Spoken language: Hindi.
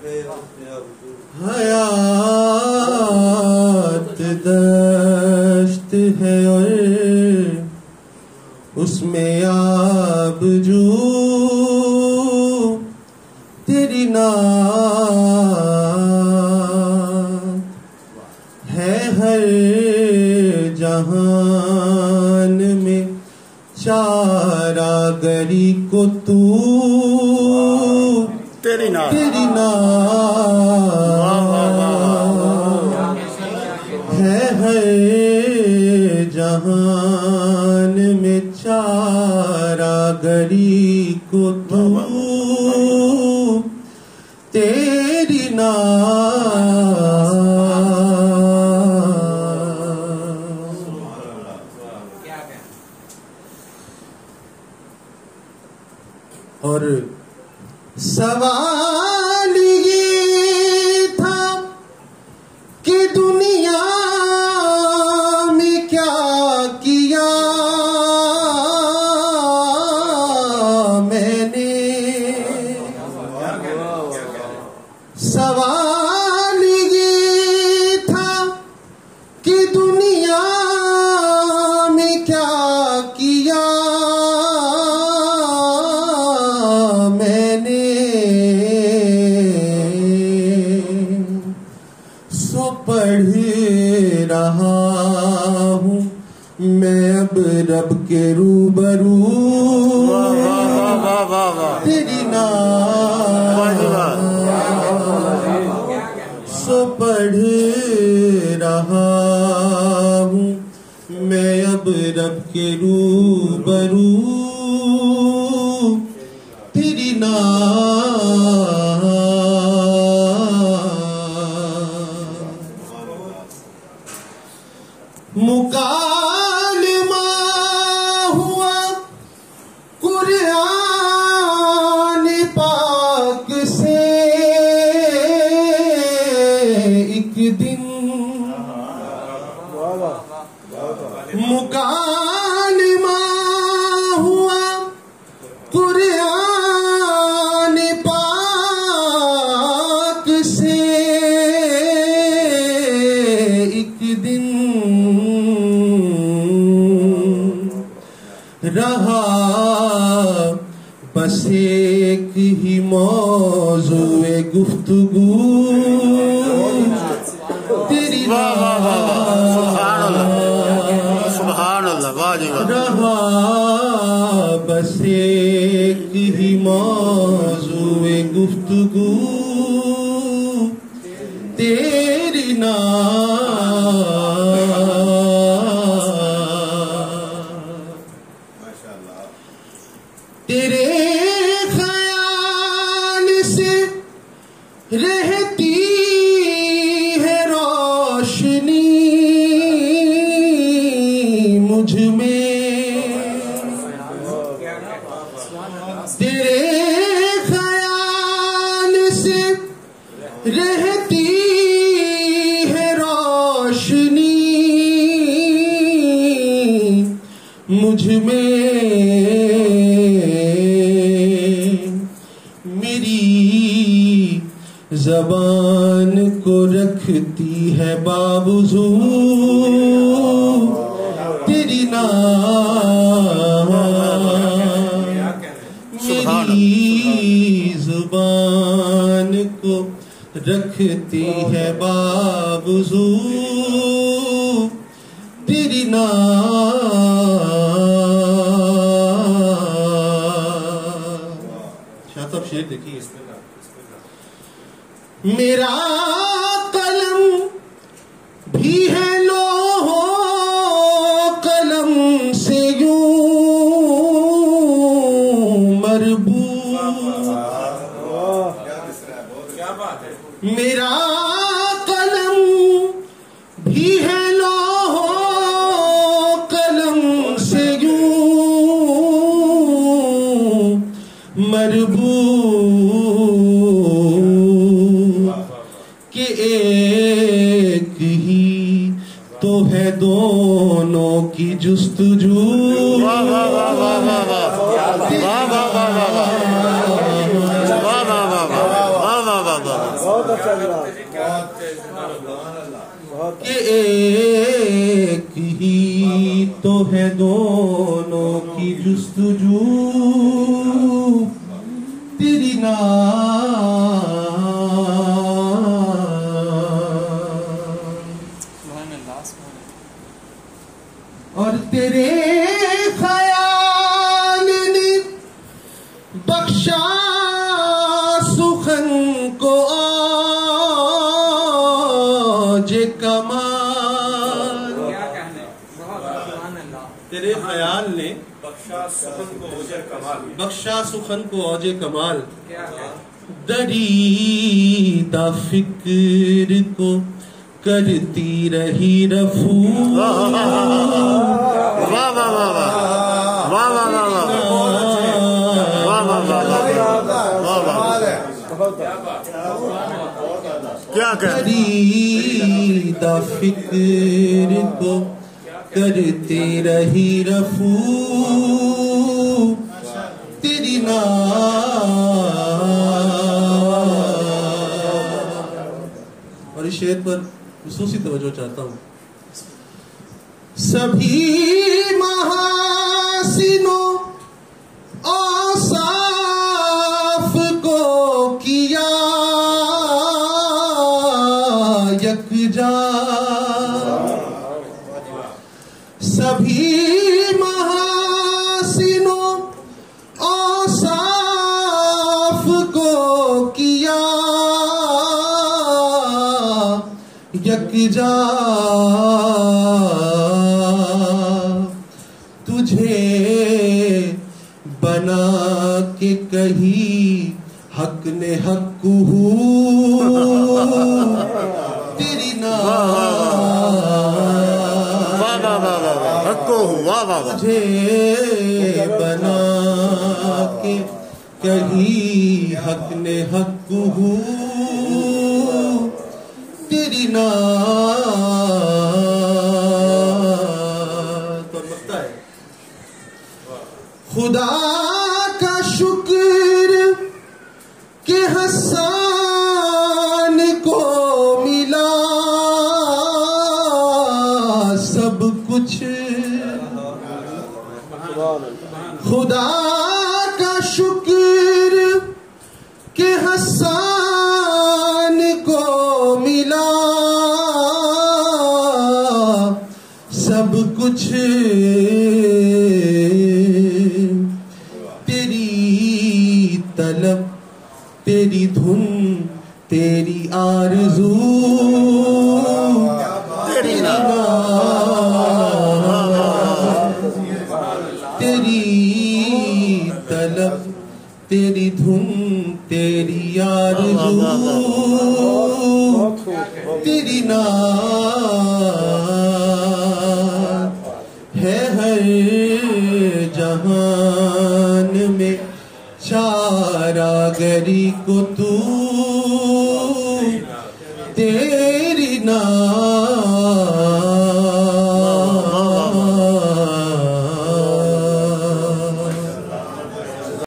हयात दश्त है और उसमें आबजू तेरी नात है हर जहान में चारागरी को तू तेरी नात है हर जहान में चारागरी को तू तेरी और सवाल ये था कि दुनिया में क्या किया मैंने। सवाल ये था कि दुनिया में क्या किया मैंने। सो पढ़ रहा हूँ मैं अब रब के रूबरू तेरी नात। सो पढ़ रहा हूँ मैं अब रब के रूबरू तेरी नात। मुकालमा हुआ कुरान पाक से एक दिन। मुकालमा हुआ कुरान पाक से एक दिन। रहा बस एक ही मौज़ूए गुफ्तगू तेरी रहा बस एक ही मौज़ूए गुफ्तगू तेरी तेरे ख्याल से रहती है रोशनी मुझ में। तेरे ख्याल से रहती है रोशनी मुझ में। ज़बान को रखती है बावजू तेरी नात। मेरी ज़ुबान को रखती है बावजू तेरी नात। शाह साहब शेर देखिए। मेरा कलम भी है लोहो कलम से यूं मरबूत। मेरा कलम भी है लोहो कलम से यूं मरबूत कि एक ही तो है दोनों की जुस्तजू। बहुत अच्छा जनाब, कि एक ही तो है दोनों की जुस्तजू तेरी और तेरे ख्याल ने बख्शा सुखन को जे कमाल। तेरे ख्याल ने बख्शा सुखन को औजे कमाल। दरीदा फिक्र को करती रही रफू। वाह वाह वाह वाह वाह वाह क्या दरीदा फिक्र को करती रही रफू तेरी और इस शेर पर खुसूसी तवज्जो चाहता हूँ। सभी महासिनों औसाफ को किया यकजा। सभी महासिनों औसाफ को किया यकजा। तुझे बना के कही हक ने हक तेरी तुझे बना के कही हक ने हक तेरी ना तो लगता है खुदा का शुक्र के हसन को मिला सब कुछ। खुदा का शुक्र के हसन को मिला सब कुछ। तेरी तलब तेरी धुन तेरी आरज़ू तेरी तेरी तलब तेरी धुन तेरी आरज़ू तेरी नात है हर जहान में चारागरी को तू तेरी नात